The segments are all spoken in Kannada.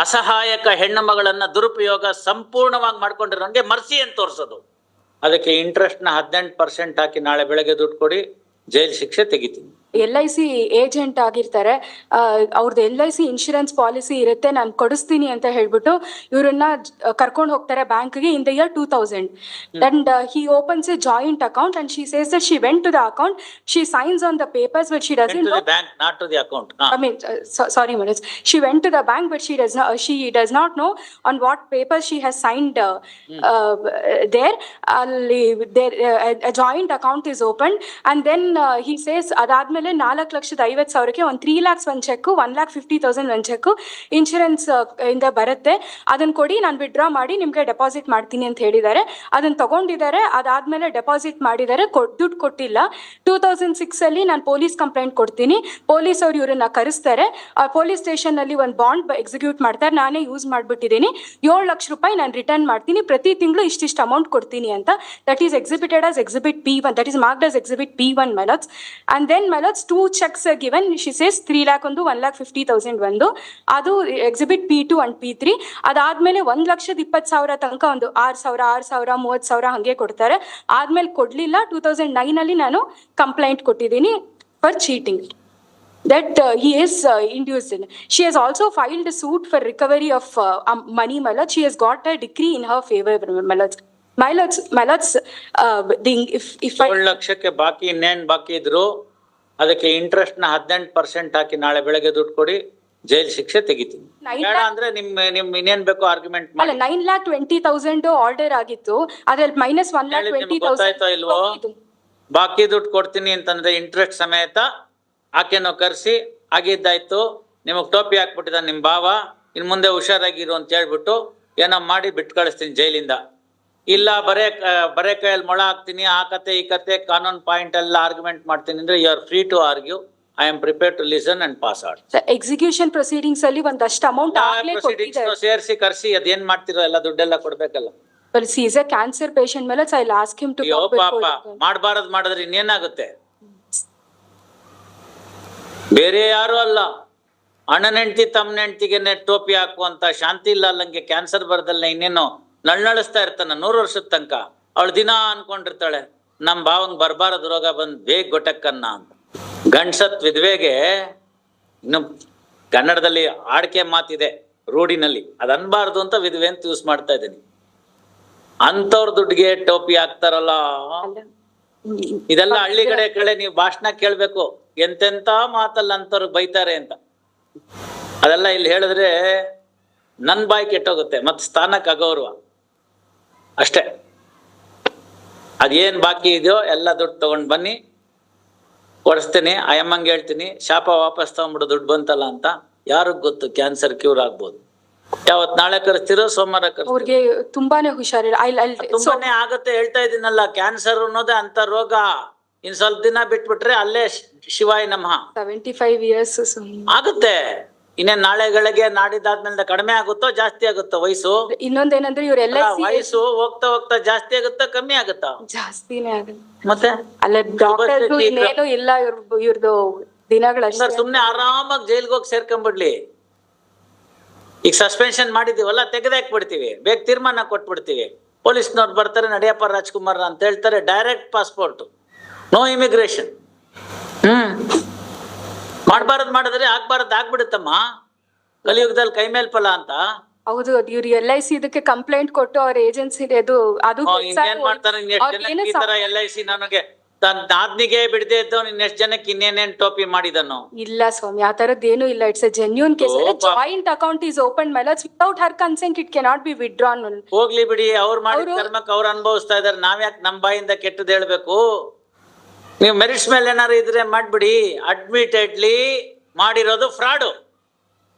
ಅಸಹಾಯಕ ಹೆಣ್ಣು ಮಗಳನ್ನ ದುರುಪಯೋಗ ಸಂಪೂರ್ಣವಾಗಿ ಮಾಡ್ಕೊಂಡಿರೋಂಗೆ ಮರ್ಸಿ ಅಂತ ತೋರಿಸೋದು. ಅದಕ್ಕೆ ಇಂಟ್ರೆಸ್ಟ್ನ 18% ಹಾಕಿ ನಾಳೆ ಬೆಳಗ್ಗೆ ದುಡ್ಡು ಕೊಡಿ, ಜೈಲು ಶಿಕ್ಷೆ ತೆಗಿತೀನಿ. LIC ಏಜೆಂಟ್ ಆಗಿರ್ತಾರೆ, ಅವ್ರದ್ದು LIC ಇನ್ಶೂರೆನ್ಸ್ ಪಾಲಿಸಿ ಇರುತ್ತೆ, ನಾನು ಕೊಡಿಸ್ತೀನಿ ಅಂತ ಹೇಳ್ಬಿಟ್ಟು ಇವ್ರನ್ನ ಕರ್ಕೊಂಡು ಹೋಗ್ತಾರೆ ಬ್ಯಾಂಕ್ಗೆ in the year 2000. And he opens a joint account and she says that she went to the account, she signs on the papers but she doesn't know. Bank, not to the account. I mean, sorry Manoj, she went to the bank but she does not know on what papers she has signed there. A joint account is opened and then he says adadmele 4,50,000 ಒಂದು 3 lakhs ಒಂದು ಚೆಕ್, 1,50,000 ಒಂದು ಚೆಕ್ ಇನ್ಶೂರೆನ್ಸ್ ಇಂದ ಬರುತ್ತೆ, ಅದನ್ನ ಕೊಡಿ ನಾನು ವಿಡ್ರಾ ಮಾಡಿ ನಿಮ್ಗೆ ಡೆಪಾಸಿಟ್ ಮಾಡ್ತೀನಿ ಅಂತ ಹೇಳಿದ್ದಾರೆ. ಅದನ್ನ ತಗೊಂಡಿದ್ದಾರೆ, ಅದಾದ್ಮೇಲೆ ಡೆಪಾಸಿಟ್ ಮಾಡಿದ್ದಾರೆ, ದುಡ್ಡು ಕೊಟ್ಟಿಲ್ಲ. 2006 ಅಲ್ಲಿ ನಾನು ಪೊಲೀಸ್ ಕಂಪ್ಲೇಂಟ್ ಕೊಡ್ತೀನಿ, ಪೊಲೀಸ್ ಅವ್ರು ಇವ್ರನ್ನ ಕರೆಸ್ತಾರೆ, ಪೊಲೀಸ್ ಸ್ಟೇಷನ್ ಅಲ್ಲಿ ಒಂದು ಬಾಂಡ್ ಎಕ್ಸಿಕ್ಯೂಟ್ ಮಾಡ್ತಾರೆ, ನಾನೇ ಯೂಸ್ ಮಾಡ್ಬಿಟ್ಟಿದ್ದೀನಿ, 7 ಲಕ್ಷ ರೂಪಾಯಿ ನಾನು ರಿಟರ್ನ್ ಮಾಡ್ತೀನಿ, ಪ್ರತಿ ತಿಂಗಳು ಇಷ್ಟಿಷ್ಟು ಅಮೌಂಟ್ ಕೊಡ್ತೀನಿ ಅಂತ. That is exhibited as exhibit P1, that is marked as exhibit P1 milords. And then milords 2 checks are given. She says 3 lakh ಒಂದು, 1,50,000 ಒಂದು, ಅದು ಎಕ್ಸಿಬಿಟ್ P2 ಅಂಡ್ P3. ಅದಾದ್ಮೇಲೆ 1,20,000 ತನಕ ಒಂದು 6,000, 30,000 ಹಂಗೆ ಕೊಡ್ತಾರೆ. ಆದ್ಮೇಲೆ ಕೊಡ್ಲಿಲ್ಲ. 2009 ಅಲ್ಲಿ ನಾನು ಕಂಪ್ಲೇಂಟ್ ಕೊಟ್ಟಿದ್ದೀನಿ for cheating that he is induced in. She has also filed a suit for recovery of money, Malad. She has got a decree in her favor, Malad. Malad's if 7 ಲಕ್ಷಕ್ಕೆ ಬಾಕಿ ಇನ್ನೇನು ಬಾಕಿ ಇದ್ರು ಅದಕ್ಕೆ ಇಂಟ್ರೆಸ್ಟ್ನ 18% ಹಾಕಿ ನಾಳೆ ಬೆಳಗ್ಗೆ ದುಡ್ಡು ಕೊಡಿ, ಜೈಲು ಶಿಕ್ಷೆ ತೆಗಿತೀನಿ. ಬೇಡ ಅಂದ್ರೆ ನಿಮ್ ಇನ್ನೇನ್ ಬೇಕು ಆರ್ಗ್ಯುಮೆಂಟ್ ಮಾಡಿ. 9,20,000 ಆರ್ಡರ್ ಆಗಿತ್ತು, ಅದ್ರಲ್ಲಿ ಮೈನಸ್ 1,20,000 ಇಲ್ವೋ, ಬಾಕಿ ದುಡ್ಡು ಕೊಡ್ತೀನಿ ಅಂತಂದ್ರೆ ಇಂಟ್ರೆಸ್ಟ್ ಸಮೇತ ಆಕೆನೋ ಕರ್ಸಿ ಆಗಿದ್ದಾಯ್ತು, ನಿಮಗ್ ಟೋಪಿ ಹಾಕ್ಬಿಟ್ಟಿದ ನಿಮ್ ಭಾವ, ಇನ್ ಮುಂದೆ ಹುಷಾರಾಗಿರು ಅಂತ ಹೇಳ್ಬಿಟ್ಟು ಏನೋ ಮಾಡಿ ಬಿಟ್ಟು ಕಳಿಸ್ತೀನಿ ಜೈಲಿಂದ. ಇಲ್ಲ ಬರೇ ಕೈಯಲ್ಲಿ ಮೊಳ ಹಾಕ್ತೀನಿ, ಆ ಕತೆ ಈ ಕತೆ ಕಾನೂನ್ ಪಾಯಿಂಟ್ ಎಲ್ಲ ಆರ್ಗ್ಯುಮೆಂಟ್ ಮಾಡ್ತೀನಿ ಅಂದ್ರೆ you are free to argue. I am prepared to listen and pass out. Execution proceedings ಅಲ್ಲಿ ಒಂದಷ್ಟು ಅಮೌಂಟ್ ಸೇರಿಸಿ ಕರ್ಸಿ ಅದೇನ್ ಮಾಡ್ತಿರೋ ಎಲ್ಲ ದುಡ್ಡೆಲ್ಲ ಕೊಡ್ಬೇಕಲ್ಲ. But he is a cancer patient, Malad, so I'll ask him to come before. ಮಾಡಬಾರದು ಮಾಡಿದ್ರೆ ಇನ್ನೇನಾಗುತ್ತೆ? ಬೇರೆ ಯಾರು ಅಲ್ಲ, ಅಣ್ಣನ ಹೆಂಡತಿ ತಮ್ಮನ ಹೆಂಡತಿಗೆನೆ ಟೋಪಿ ಹಾಕುವಂತ ಶಾಂತಿ ಇಲ್ಲ ಅಲ್ಲಂಗೆ ಕ್ಯಾನ್ಸರ್ ಬರದಲ್ಲ ಇನ್ನೇನು ನಳ್ನಳಿಸ್ತಾ ಇರ್ತಾನ 100 ವರ್ಷದ ತನಕ. ಅವಳು ದಿನ ಅನ್ಕೊಂಡಿರ್ತಾಳೆ ನಮ್ ಭಾವಂಗ್ ಬರ್ಬಾರದು ರೋಗ ಬಂದ್ ಬೇಗ ಗೊಟ್ಟಕ್ಕನ್ನ ಅಂತ. ಗಂಡ್ಸತ್ ವಿಧವೆಗೆ ಇನ್ನು ಕನ್ನಡದಲ್ಲಿ ಆಡ್ಕೆ ಮಾತಿದೆ ರೂಢಿನಲ್ಲಿ, ಅದ್ ಅನ್ಬಾರ್ದು ಅಂತ ವಿಧವೆ ಅಂತ ಯೂಸ್ ಮಾಡ್ತಾ ಇದ್ದೀನಿ. ಅಂತವ್ರ ದುಡ್ಡಿಗೆ ಟೋಪಿ ಹಾಕ್ತಾರಲ್ಲ, ಇದೆಲ್ಲ ಹಳ್ಳಿ ಕಡೆ ನೀವು ಭಾಷಣ ಕೇಳ್ಬೇಕು, ಎಂತೆಂತ ಮಾತಲ್ಲ ಅಂತವ್ರು ಬೈತಾರೆ ಅಂತ. ಅದೆಲ್ಲ ಇಲ್ಲಿ ಹೇಳಿದ್ರೆ ನನ್ ಬಾಯಿ ಕೆಟ್ಟೋಗುತ್ತೆ, ಮತ್ ಸ್ಥಾನಕ್ಕೆ ಅಗೌರವ ಅಷ್ಟೇ. ಅದೇನ್ ಬಾಕಿ ಇದೆಯೋ ಎಲ್ಲ ದುಡ್ಡು ತಗೊಂಡ್ ಬನ್ನಿ, ಕೊಡಿಸ್ತೀನಿ. ಅಯ್ಯಮ್ಮಂಗೆ ಹೇಳ್ತೀನಿ ಶಾಪ ವಾಪಸ್ ತಗೊಂಡ್ಬಿಡು ದುಡ್ಡು ಬಂತಲ್ಲ ಅಂತ. ಯಾರಿಗ್ ಗೊತ್ತು ಕ್ಯಾನ್ಸರ್ ಕ್ಯೂರ್ ಆಗ್ಬೋದು. ಯಾವತ್ ನಾಳೆ ಕರೆಸ್ತಿರೋ ಸೋಮವಾರ ಅವ್ರಿಗೆ ತುಂಬಾನೇ ಹುಷಾರಿಲ್ಲ. ತುಂಬಾನೇ ಆಗತ್ತೆ ಹೇಳ್ತಾ ಇದೀನಲ್ಲ, ಕ್ಯಾನ್ಸರ್ ಅನ್ನೋದೇ ಅಂತ ರೋಗ. ಇನ್ ಸ್ವಲ್ಪ ದಿನ ಬಿಟ್ಬಿಟ್ರೆ ಅಲ್ಲೇ ಶಿವಾಯ ನಮಃ 75 years ಆಗುತ್ತೆ. ಇನ್ನೇನ್ ನಾಳೆಗಳಿಗೆ ನಾಡಿದ್ದಾದ್ಮೇಲೆ ಕಡಿಮೆ ಆಗುತ್ತೋ ಜಾಸ್ತಿ ಆಗುತ್ತೋ ವಯಸ್ಸು? ಇನ್ನೊಂದೇನಂದ್ರೆ ಇವ್ರೆಲ್ಲ ವಯಸ್ಸು ಹೋಗ್ತಾ ಹೋಗ್ತಾ ಜಾಸ್ತಿ ಆಗುತ್ತಾ ಕಮ್ಮಿ ಆಗುತ್ತಾ? ಜಾಸ್ತಿನೇ ಆಗುತ್ತೆ. ಮತ್ತೆ ಅಲ್ಲ ಡಾಕ್ಟರ್ ಇನ್ನೇನು ಇಲ್ಲ, ಇವ್ರದ್ದು ದಿನಗಳಷ್ಟೇ. ಸುಮ್ನೆ ಆರಾಮಾಗಿ ಜೈಲ್ಗೆ ಹೋಗಿ ಸೇರ್ಕೊಂಡ್ಬಿಡ್ಲಿ. ಈಗ ಸಸ್ಪೆನ್ಷನ್ ಮಾಡಿದೀವಲ್ಲ, ತೆಗೆದಾಕ್ಬಿಡ್ತೀವಿ, ಬೇಗ ತೀರ್ಮಾನ ಕೊಟ್ಬಿಡ್ತೀವಿ. ಪೊಲೀಸ್ನವ್ರು ಬರ್ತಾರೆ, ನಡಿಯಪ್ಪ ರಾಜ್ಕುಮಾರ್ ಅಂತ ಹೇಳ್ತಾರೆ, ಡೈರೆಕ್ಟ್ ಪಾಸ್ಪೋರ್ಟ್, ನೋ ಇಮಿಗ್ರೇಷನ್. ಮಾಡ್ಬಾರದ್ ಮಾಡಿದ್ರೆ ಆಗ್ಬಾರದ್ ಆಗ್ಬಿಡುತ್ತಮ್ಮ. ಕಲಿಯುಗದಲ್ಲಿ ಕೈ ಮೇಲ್ ಫಲ ಅಂತ. ಹೌದು, ಇವ್ರು LIC ಇದಕ್ಕೆ ಕಂಪ್ಲೇಂಟ್ ಕೊಟ್ಟು ಅವ್ರ ಏಜೆನ್ಸಿ ಅದು ಏನ್ ಮಾಡ್ತಾರೆ, LIC ನನಗೆ ನಾದ್ನಿಗೆ ಬಿಡದೆ ಇದ್ದವ್ ಇನ್ನೆಷ್ಟು ಜನಕ್ಕೆ ಇನ್ನೇನೇನ್ ಟೋಪಿ ಮಾಡಿದನು? ಇಲ್ಲ ಸ್ವಾಮಿ, ಆ ತರದ್ ಏನು ಇಲ್ಲ. It's a genuine case. Joint account is open milords without her consent it cannot be withdrawn. ಹೋಗ್ಲಿ ಬಿಡಿ, ಅವ್ರು ಮಾಡಿದ ಕರ್ಮಕ್ಕೆ ಅವ್ರು ಅನುಭವಿಸ್ತಾ ಇದಾರೆ, ನಾವ್ಯಾಕೆ ನಮ್ ಬಾಯಿಂದ ಕೆಟ್ಟದ್ ಹೇಳ್ಬೇಕು? ನೀವು ಮೆರಿಟ್ಸ್ ಮೇಲೆ ಏನಾರು ಇದ್ರೆ ಮಾಡ್ಬಿಡಿ. ಅಡ್ಮಿಟೆಡ್ಲಿ ಮಾಡಿರೋದು ಫ್ರಾಡು,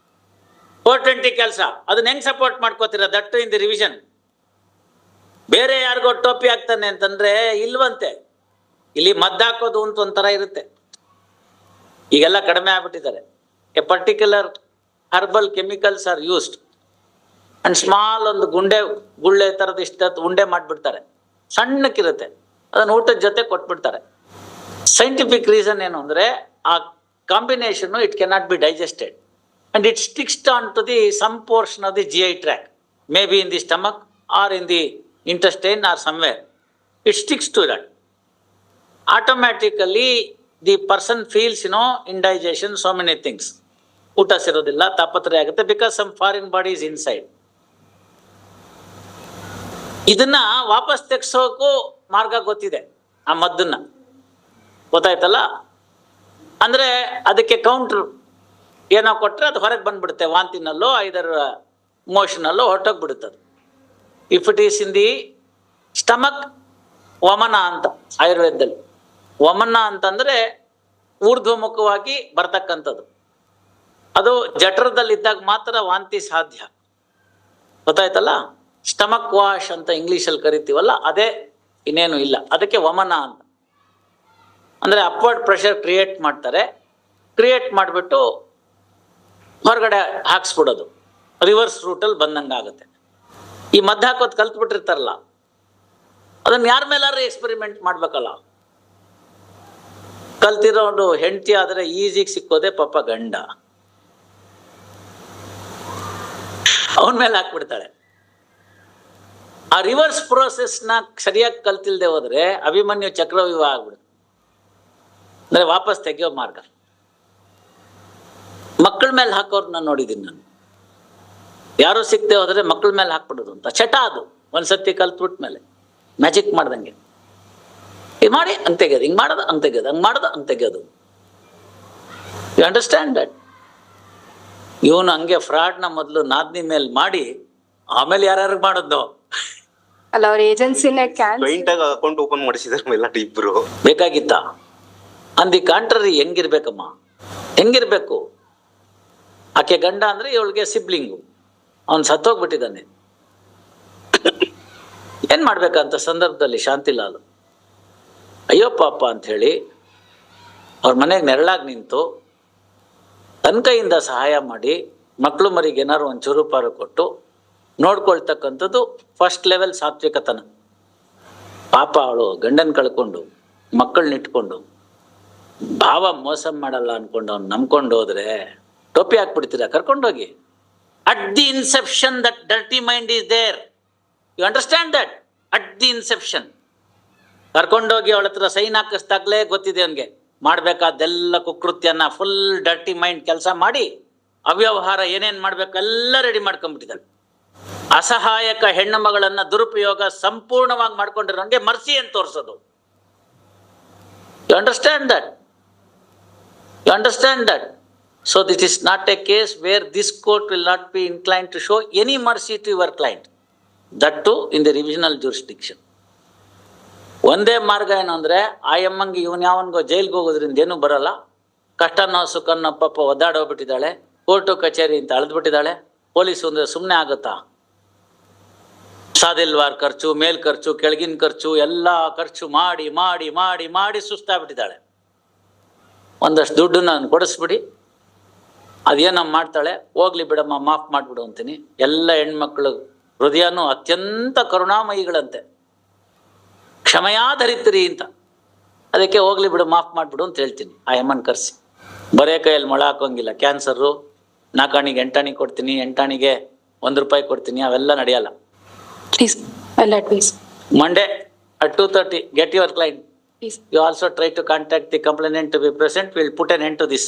420 ಕೆಲಸ. ಅದನ್ನ ಹೆಂಗ್ ಸಪೋರ್ಟ್ ಮಾಡ್ಕೋತೀರ? That in the revision. ಬೇರೆ ಯಾರಿಗೋ ಟೋಪಿ ಹಾಕ್ತಾನೆ ಅಂತಂದ್ರೆ ಇಲ್ವಂತೆ. ಇಲ್ಲಿ ಮದ್ದಾಕೋದು ಅಂತ ಒಂಥರ ಇರುತ್ತೆ, ಈಗೆಲ್ಲ ಕಡಿಮೆ ಆಗ್ಬಿಟ್ಟಿದ್ದಾರೆ. A particular herbal chemicals are used and small ಒಂದು ಗುಳ್ಳೆ ತರದ ಇಷ್ಟ ಉಂಡೆ ಮಾಡ್ಬಿಡ್ತಾರೆ, ಸಣ್ಣಕ್ಕಿರುತ್ತೆ, ಅದನ್ನ ಊಟದ ಜೊತೆ ಕೊಟ್ಬಿಡ್ತಾರೆ. ಸೈಂಟಿಫಿಕ್ ರೀಸನ್ ಏನು ಅಂದ್ರೆ ಆ combination it cannot B digested and it sticks onto some portion of the GI tract, maybe in the stomach or in the intestine or somewhere. It sticks to that. Automatically, the person feels, indigestion, so many things. ಊಟ ಸೇರೋದಿಲ್ಲ, ತಾಪತ್ರೆ ಆಗುತ್ತೆ, because some foreign body is inside. ಇದನ್ನ ವಾಪಸ್ ತೆಗ್ಸೋಕು ಮಾರ್ಗ ಗೊತ್ತಿದೆ, ಆ ಮದ್ದನ್ನ. ಗೊತ್ತಾಯ್ತಲ್ಲ? ಅಂದ್ರೆ ಅದಕ್ಕೆ ಕೌಂಟ್ರ್ ಏನೋ ಕೊಟ್ರೆ ಅದು ಹೊರಗೆ ಬಂದ್ಬಿಡುತ್ತೆ, ವಾಂತಿನಲ್ಲೋ ಐದರ್ ಮೋಷನಲ್ಲೋ ಹೊರಟೋಗ್ಬಿಡುತ್ತೆ ಅದು. If it is in the stomach, ವಮನ ಅಂತ ಆಯುರ್ವೇದದಲ್ಲಿ. ವಮನ ಅಂತಂದ್ರೆ ಊರ್ಧ್ವಮುಖವಾಗಿ ಬರ್ತಕ್ಕಂಥದ್ದು. ಅದು ಜಠರದಲ್ಲಿದ್ದಾಗ ಮಾತ್ರ ವಾಂತಿ ಸಾಧ್ಯ. ಗೊತ್ತಾಯ್ತಲ್ಲ? ಸ್ಟಮಕ್ ವಾಶ್ ಅಂತ ಇಂಗ್ಲೀಷಲ್ಲಿ ಕರಿತೀವಲ್ಲ, ಅದೇ, ಇನ್ನೇನು ಇಲ್ಲ. ಅದಕ್ಕೆ ವಮನ ಅಂತ. ಅಂದ್ರೆ ಅಪ್ವರ್ಡ್ ಪ್ರೆಷರ್ ಕ್ರಿಯೇಟ್ ಮಾಡ್ತಾರೆ, ಕ್ರಿಯೇಟ್ ಮಾಡಿಬಿಟ್ಟು ಹೊರಗಡೆ ಹಾಕ್ಸ್ಬಿಡೋದು, ರಿವರ್ಸ್ ರೂಟಲ್ಲಿ ಬಂದಂಗಾಗುತ್ತೆ. ಈ ಮದ್ದು ಹಾಕೋದು ಕಲ್ತ್ಬಿಟ್ಟಿರ್ತಾರಲ್ಲ, ಅದನ್ನ ಯಾರ ಮೇಲಾದ್ರೂ ಎಕ್ಸ್ಪೆರಿಮೆಂಟ್ ಮಾಡ್ಬೇಕಲ್ಲ. ಕಲ್ತಿರೋದು ಹೆಂಡತಿ ಆದ್ರೆ ಈಜಿಗೆ ಸಿಕ್ಕೋದೆ ಪಾಪ ಗಂಡ, ಅವನ ಮೇಲೆ ಹಾಕ್ಬಿಡ್ತಾಳೆ. ಆ ರಿವರ್ಸ್ ಪ್ರೋಸೆಸ್ನ ಸರಿಯಾಗಿ ಕಲ್ತಿಲ್ದೆ ಹೋದ್ರೆ ಅಭಿಮನ್ಯು ಚಕ್ರವ್ಯೂಹ ಆಗ್ಬಿಡುತ್ತೆ. ಅಂದ್ರೆ ವಾಪಸ್ ತೆಗೆಯೋ ಮಾರ್ಗ. ಮಕ್ಕಳ ಮೇಲೆ ಹಾಕೋರ್ನ ನೋಡಿದ್ದೀನಿ ನಾನು. ಯಾರು ಸಿಕ್ತೆ ಹೋದ್ರೆ ಮಕ್ಕಳ ಮೇಲೆ ಹಾಕ್ಬಿಡೋದು ಅಂತ ಚಟ. ಅದು ಒಂದ್ಸತಿ ಕಲ್ತ್ಬಿಟ್ ಮೇಲೆ ಮ್ಯಾಜಿಕ್ ಮಾಡ್ದಂಗೆ ಇದು ಮಾಡಿ ಹಂಗೆ ತೆಗೆಯೋದು, ಹಿಂಗೆ ಮಾಡೋದು ಹಂಗೆ ತೆಗೆಯೋದು, ಹಂಗೆ ಮಾಡೋದು ಹಂಗೆ ತೆಗೆಯೋದು. You understand that? ಇವನು ಹಂಗೆ ಫ್ರಾಡ್ನ ಮೊದಲು ನಾದ್ನಿ ಮೇಲೆ ಮಾಡಿ ಆಮೇಲೆ ಯಾರ್ಯಾರು ಮಾಡೋದು. ಅಲ್ಲ, ಅವ್ರ ಏಜೆನ್ಸಿನ ಅಕೌಂಟ್ ಓಪನ್ ಮಾಡಿಸಿದಾರೆ ಇಬ್ರು. ಬೇಕಾಗಿತ್ತ? ಅಂದಿ ಕಾಂಟ್ರರಿ ಹೆಂಗಿರ್ಬೇಕಮ್ಮ, ಹೆಂಗಿರ್ಬೇಕು? ಆಕೆ ಗಂಡ ಅಂದ್ರೆ ಇವಳಿಗೆ ಸಿಬ್ಲಿಂಗು, ಅವನು ಸತ್ತೋಗ್ಬಿಟ್ಟಿದ್ದಾನೆ. ಏನ್ ಮಾಡ್ಬೇಕಂತ ಸಂದರ್ಭದಲ್ಲಿ ಶಾಂತಿಲಾಲ್ ಅಯ್ಯೋ ಪಾಪ ಅಂತ ಹೇಳಿ ಅವ್ರ ಮನೆಗೆ ನೆರಳಾಗಿ ನಿಂತು ತನ್ನ ಕೈಯಿಂದ ಸಹಾಯ ಮಾಡಿ ಮಕ್ಕಳು ಮರಿಗೆ ಏನಾರು ಒಂಚೂರು ಪಾರು ಕೊಟ್ಟು ನೋಡ್ಕೊಳ್ತಕ್ಕಂಥದ್ದು ಫಸ್ಟ್ ಲೆವೆಲ್ ಸಾತ್ವಿಕತನ. ಪಾಪ ಅವಳು ಗಂಡನ್ ಕಳ್ಕೊಂಡು ಮಕ್ಕಳನ್ನ ಇಟ್ಕೊಂಡು ಭಾವ ಮೋಸ ಮಾಡಲ್ಲ ಅನ್ಕೊಂಡು ಅವ್ನು ನಂಬ್ಕೊಂಡು ಹೋದ್ರೆ ಟೋಪಿ ಹಾಕ್ಬಿಡ್ತೀರಾ? ಕರ್ಕೊಂಡೋಗಿ. At the inception that dirty mind is there. You understand that? At the inception ಕರ್ಕೊಂಡೋಗಿ ಅವಳ ಹತ್ರ ಸೈನ್ ಹಾಕಿಸ್ದಾಗ್ಲೇ ಗೊತ್ತಿದೆ ಅವನಿಗೆ ಮಾಡ್ಬೇಕಾದ್ದೆಲ್ಲ ಕುಕೃತ್ಯನ ಫುಲ್ ಡರ್ಟಿ ಮೈಂಡ್ ಕೆಲಸ ಮಾಡಿ ಅವ್ಯವಹಾರ ಏನೇನ್ ಮಾಡ್ಬೇಕೆಲ್ಲ ರೆಡಿ ಮಾಡ್ಕೊಂಡ್ಬಿಟ್ಟಿದ್ದಾಳೆ. ಅಸಹಾಯಕ ಹೆಣ್ಣು ಮಗಳನ್ನ ದುರುಪಯೋಗ ಸಂಪೂರ್ಣವಾಗಿ ಮಾಡ್ಕೊಂಡಿರೋಂಗೆ ಮರ್ಸಿ ಅಂತ ತೋರಿಸೋದು. You understand that? You understand that? So this is not a case where this court will not be inclined to show any mercy to your client. That too in the revisional jurisdiction. ಒಂದೇ ಮಾರ್ಗ ಏನು ಅಂದ್ರೆ ಆ ಎಮ್ಮಂಗೆ ಇವನ್ ಯಾವನ್ಗೋ ಜೈಲ್ಗೆ ಹೋಗೋದ್ರಿಂದ ಏನೂ ಬರಲ್ಲ. ಕಷ್ಟನೋ ಸುಖನೋ ಪಾಪ ಒದ್ದಾಡೋಗ್ಬಿಟ್ಟಿದ್ದಾಳೆ, ಕೋರ್ಟು ಕಚೇರಿ ಅಂತ ಅಳೆದ್ಬಿಟ್ಟಿದ್ದಾಳೆ. ಪೊಲೀಸು ಅಂದ್ರೆ ಸುಮ್ಮನೆ ಆಗುತ್ತಾ? ಸಾದಿಲ್ವಾರ್ ಖರ್ಚು, ಮೇಲ್ ಖರ್ಚು, ಕೆಳಗಿನ ಖರ್ಚು ಎಲ್ಲ ಖರ್ಚು ಮಾಡಿ ಮಾಡಿ ಮಾಡಿ ಮಾಡಿ ಸುಸ್ತಾಗ್ಬಿಟ್ಟಿದ್ದಾಳೆ. ಒಂದಷ್ಟು ದುಡ್ಡು ನಾನು ಕೊಡಿಸ್ಬಿಡಿ, ಅದೇನೋ ಮಾಡ್ತಾಳೆ, ಹೋಗ್ಲಿ ಬಿಡಮ್ಮ ಮಾಫ್ ಮಾಡ್ಬಿಡು ಅಂತೀನಿ. ಎಲ್ಲ ಹೆಣ್ಮಕ್ಳು ಹೃದಯನೂ ಅತ್ಯಂತ ಕರುಣಾಮಯಿಗಳಂತೆ, ಕ್ಷಮೆಯಾಧರಿತ್ರಿ ಅಂತ. ಅದಕ್ಕೆ ಹೋಗ್ಲಿ ಬಿಡು ಮಾಫ್ ಮಾಡ್ಬಿಡು ಅಂತ ಹೇಳ್ತೀನಿ. ಆ ಎಮ್ಮನ್ ಕರ್ಸಿ ಬರೇ ಕೈಯಲ್ಲಿ ಮೊಳ ಹಾಕೋಂಗಿಲ್ಲ. ಕ್ಯಾನ್ಸರು 4 ಆಣಿಗೆ 8 ಆಣಿ ಕೊಡ್ತೀನಿ, 8 ಆಣಿಗೆ 1 ರೂಪಾಯಿ ಕೊಡ್ತೀನಿ, ಅವೆಲ್ಲ ನಡೆಯಲ್ಲ. Monday at 2:30 get your client. Please. You also try to contact the complainant to be present. We'll put an end to this.